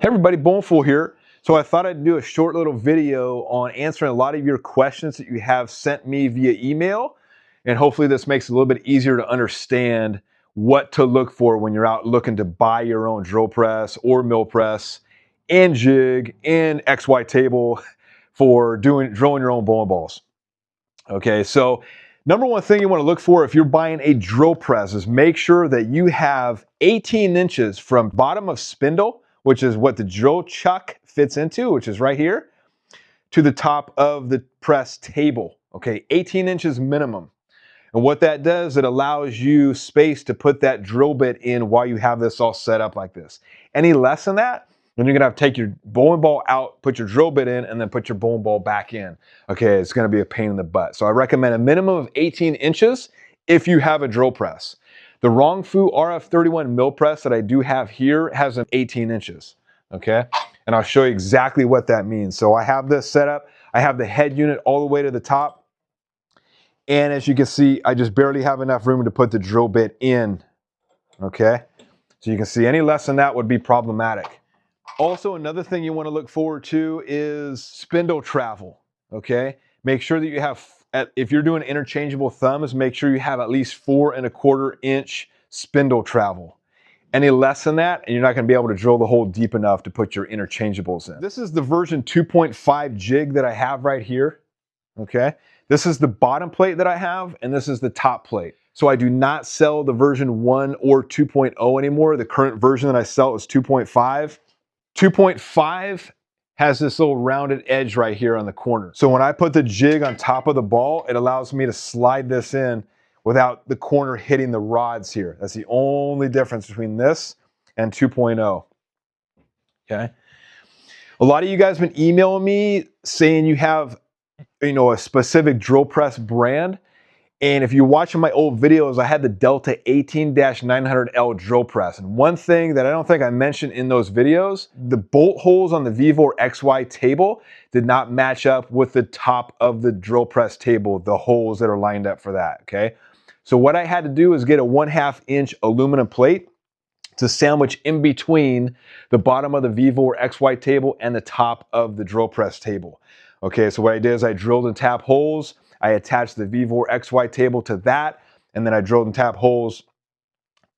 Everybody, Boneful here. So I thought I'd do a short little video on answering a lot of your questions that you have sent me via email. And hopefully this makes it a little bit easier to understand what to look for when you're out looking to buy your own drill press or mill press and jig and XY table for drilling your own bowling balls. Okay, so number one thing you want to look for if you're buying a drill press is make sure that you have 18 inches from bottom of spindle, which is what the drill chuck fits into, which is right here, to the top of the press table. Okay, 18 inches minimum. And what that does, it allows you space to put that drill bit in while you have this all set up like this. Any less than that, then you're gonna have to take your bowling ball out, put your drill bit in, and then put your bowling ball back in. Okay, it's gonna be a pain in the butt. So I recommend a minimum of 18 inches if you have a drill press. The Rongfu RF31 mill press that I do have here has an 18 inches, okay? And I'll show you exactly what that means. So I have this set up. I have the head unit all the way to the top. And as you can see, I just barely have enough room to put the drill bit in, okay? So you can see any less than that would be problematic. Also, another thing you want to look forward to is spindle travel, okay? Make sure that you have, if you're doing interchangeable thumbs, make sure you have at least 4¼ inch spindle travel. Any less than that, and you're not going to be able to drill the hole deep enough to put your interchangeables in. This is the version 2.5 jig that I have right here, okay? This is the bottom plate that I have, and this is the top plate. So I do not sell the version 1 or 2.0 anymore. The current version that I sell is 2.5. 2.5 has this little rounded edge right here on the corner. So when I put the jig on top of the ball, it allows me to slide this in without the corner hitting the rods here. That's the only difference between this and 2.0. Okay. A lot of you guys have been emailing me saying you have, a specific drill press brand. And if you're watching my old videos, I had the Delta 18-900L drill press. And one thing that I don't think I mentioned in those videos, the bolt holes on the Vevor XY table did not match up with the top of the drill press table, the holes that are lined up for that, okay? So what I had to do is get a 1/2 inch aluminum plate to sandwich in between the bottom of the Vevor XY table and the top of the drill press table. Okay, so what I did is I drilled and tapped holes. I attached the Vevor XY table to that, and then I drilled and tapped holes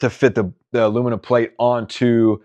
to fit the aluminum plate onto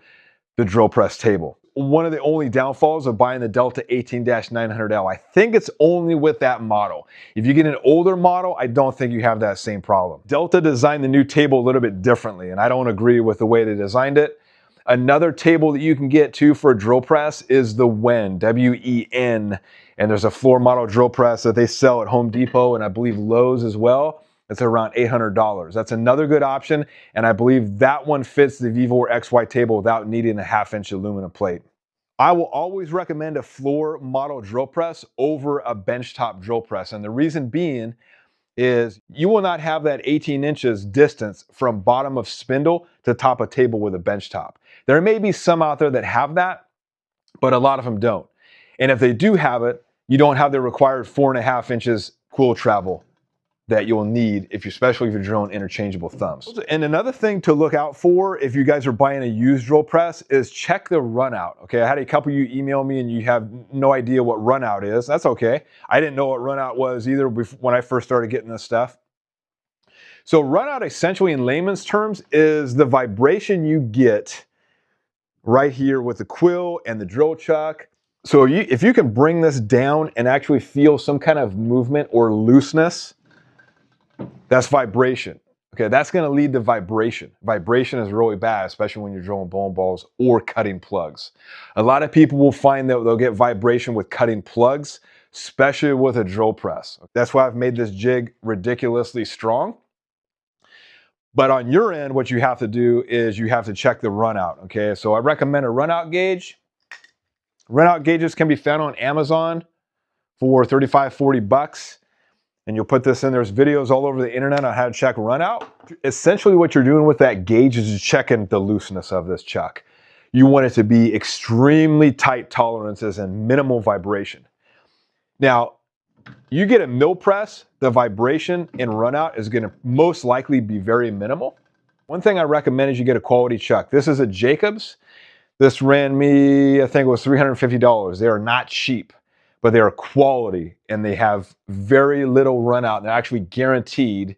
the drill press table. One of the only downfalls of buying the Delta 18-900L, I think it's only with that model. If you get an older model, I don't think you have that same problem. Delta designed the new table a little bit differently, and I don't agree with the way they designed it. Another table that you can get too for a drill press is the WEN, W-E-N. And there's a floor model drill press that they sell at Home Depot and I believe Lowe's as well. It's around $800. That's another good option. And I believe that one fits the Vevor XY table without needing a 1/2 inch aluminum plate. I will always recommend a floor model drill press over a benchtop drill press. And the reason being is you will not have that 18 inches distance from bottom of spindle to top of table with a bench top. There may be some out there that have that, but a lot of them don't. And if they do have it, you don't have the required 4½ inches quill travel that you'll need, especially if you're drilling interchangeable thumbs. And another thing to look out for if you guys are buying a used drill press is check the runout. Okay, I had a couple of you email me and you have no idea what runout is. That's okay. I didn't know what runout was either when I first started getting this stuff. So runout essentially in layman's terms is the vibration you get right here with the quill and the drill chuck. So if you can bring this down and actually feel some kind of movement or looseness, that's vibration. Okay, that's going to lead to vibration. Vibration is really bad, especially when you're drilling bowling balls or cutting plugs. A lot of people will find that they'll get vibration with cutting plugs, especially with a drill press. That's why I've made this jig ridiculously strong. But on your end, what you have to do is you have to check the runout. Okay, so I recommend a runout gauge. Runout gauges can be found on Amazon for $35, $40. And you'll put this in. There's videos all over the internet on how to check runout. Essentially what you're doing with that gauge is checking the looseness of this chuck. You want it to be extremely tight tolerances and minimal vibration. Now, you get a mill press, the vibration in runout is going to most likely be very minimal. One thing I recommend is you get a quality chuck. This is a Jacobs. This ran me, I think it was $350. They are not cheap, but they are quality and they have very little run out. They're actually guaranteed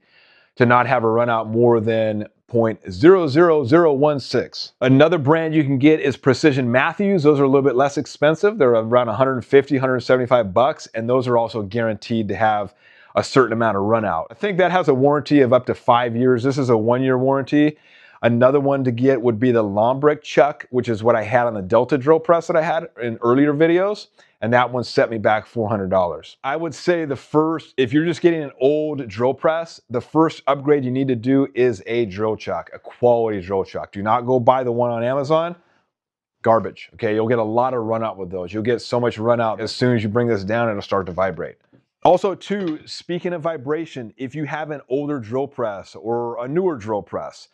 to not have a run out more than 0.00016. Another brand you can get is Precision Matthews. Those are a little bit less expensive. They're around 150, 175 bucks, and those are also guaranteed to have a certain amount of run out. I think that has a warranty of up to 5 years. This is a 1-year warranty. Another one to get would be the Lombrick chuck, which is what I had on the Delta drill press that I had in earlier videos. And that one set me back $400. I would say if you're just getting an old drill press, the first upgrade you need to do is a drill chuck, a quality drill chuck. Do not go buy the one on Amazon. Garbage, okay? You'll get a lot of run out with those. You'll get so much run out as soon as you bring this down, it'll start to vibrate. Also too, speaking of vibration, if you have an older drill press or a newer drill press,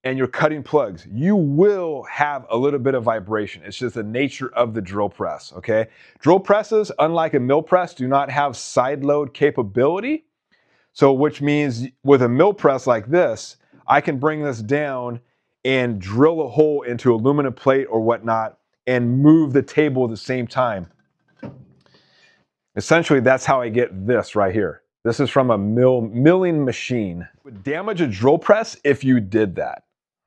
and you're cutting plugs, you will have a little bit of vibration. It's just the nature of the drill press, okay? Drill presses, unlike a mill press, do not have side load capability. So which means with a mill press like this, I can bring this down and drill a hole into aluminum plate or whatnot and move the table at the same time. Essentially, that's how I get this right here. This is from a milling machine. It would damage a drill press if you did that.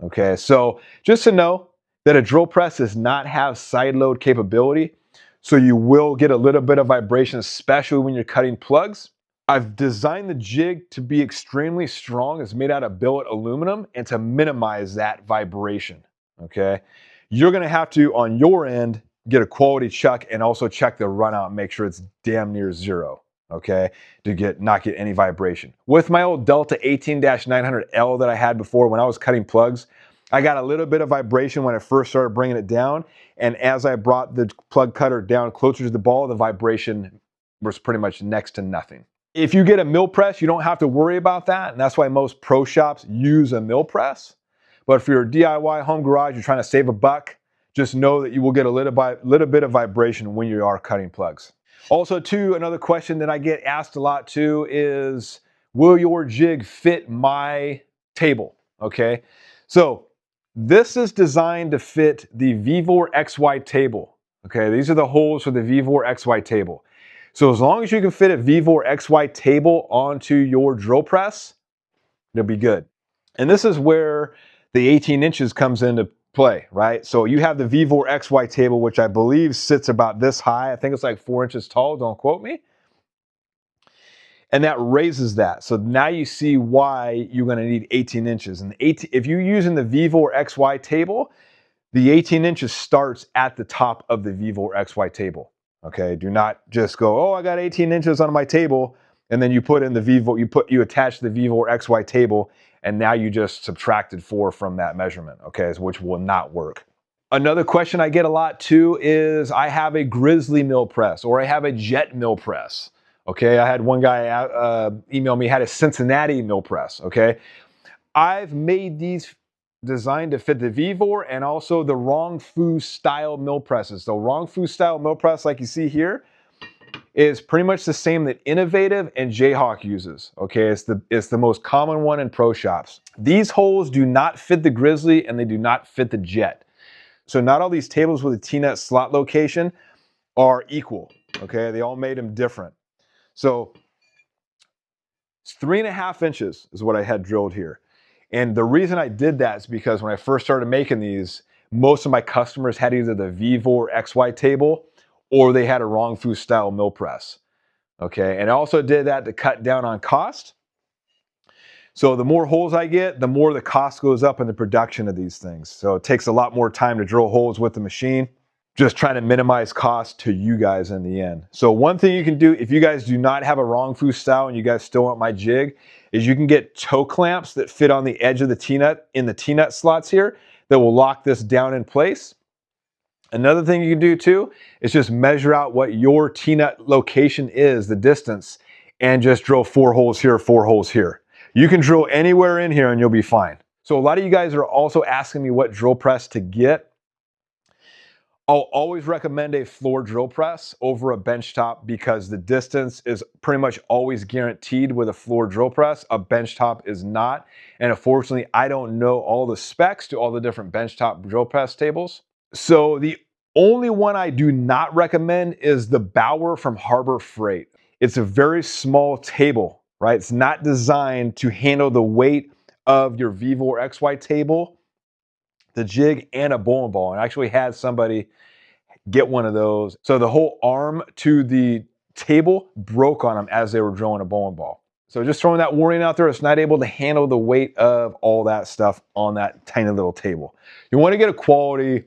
Okay, so just to know that a drill press does not have side load capability, so you will get a little bit of vibration, especially when you're cutting plugs. I've designed the jig to be extremely strong. It's made out of billet aluminum and to minimize that vibration, okay? You're gonna have to, on your end, get a quality chuck and also check the run out and make sure it's damn near zero, okay, to not get any vibration. With my old Delta 18-900L that I had before, when I was cutting plugs, I got a little bit of vibration when I first started bringing it down, and as I brought the plug cutter down closer to the ball, the vibration was pretty much next to nothing. If you get a mill press, you don't have to worry about that, and that's why most pro shops use a mill press. But for your DIY home garage, you're trying to save a buck, just know that you will get a little bit of vibration when you are cutting plugs. Also too, another question that I get asked a lot too is, will your jig fit my table? Okay, so this is designed to fit the Vevor XY table. Okay, these are the holes for the Vevor XY table. So as long as you can fit a Vevor XY table onto your drill press, it'll be good. And this is where the 18 inches comes into play, right? So you have the Vevor XY table, which I believe sits about this high. I think it's like 4 inches tall, don't quote me. And that raises that. So now you see why you're gonna need 18 inches. And if you're using the Vevor XY table, the 18 inches starts at the top of the Vevor XY table, okay? Do not just go, oh, I got 18 inches on my table, and then you put in the Vevor, you attach the Vevor XY table, and now you just subtracted 4 from that measurement, okay, which will not work. Another question I get a lot too is, I have a Grizzly mill press or I have a Jet mill press, okay? I had one guy email me, had a Cincinnati mill press, okay? I've made these designed to fit the Vevor and also the Wrong Fu style mill presses. So Wrong Fu style mill press, like you see here, is pretty much the same that Innovative and Jayhawk uses, okay? It's the most common one in pro shops. These holes do not fit the Grizzly and they do not fit the Jet. So not all these tables with a T-nut slot location are equal, okay? They all made them different. So it's 3.5 inches is what I had drilled here. And the reason I did that is because when I first started making these, most of my customers had either the Vevor XY table or they had a Wrong Fu style mill press, okay? And I also did that to cut down on cost. So the more holes I get, the more the cost goes up in the production of these things. So it takes a lot more time to drill holes with the machine, just trying to minimize cost to you guys in the end. So one thing you can do, if you guys do not have a Wrong Fu style and you guys still want my jig, is you can get toe clamps that fit on the edge of the T-nut, in the T-nut slots here, that will lock this down in place. Another thing you can do too is just measure out what your T-nut location is, the distance, and just drill 4 holes here, 4 holes here. You can drill anywhere in here and you'll be fine. So a lot of you guys are also asking me what drill press to get. I'll always recommend a floor drill press over a benchtop because the distance is pretty much always guaranteed with a floor drill press. A benchtop is not. And unfortunately, I don't know all the specs to all the different benchtop drill press tables. So the only one I do not recommend is the Bauer from Harbor Freight. It's a very small table, right? It's not designed to handle the weight of your Vevor XY table, the jig, and a bowling ball. And I actually had somebody get one of those. So the whole arm to the table broke on them as they were drilling a bowling ball. So just throwing that warning out there, it's not able to handle the weight of all that stuff on that tiny little table. You want to get a quality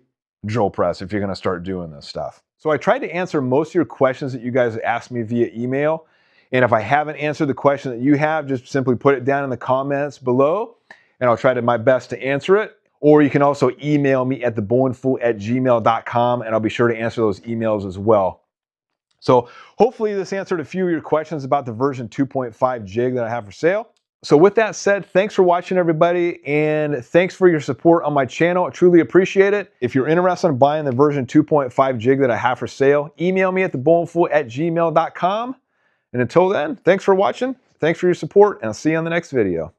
drill press if you're going to start doing this stuff. So I tried to answer most of your questions that you guys asked me via email. And if I haven't answered the question that you have, just simply put it down in the comments below and I'll try my best to answer it. Or you can also email me at thebowlingfool@gmail.com and I'll be sure to answer those emails as well. So hopefully this answered a few of your questions about the version 2.5 jig that I have for sale. So with that said, thanks for watching everybody, and thanks for your support on my channel. I truly appreciate it. If you're interested in buying the version 2.5 jig that I have for sale, email me at thebowlingfool@gmail.com. And until then, thanks for watching, thanks for your support, and I'll see you on the next video.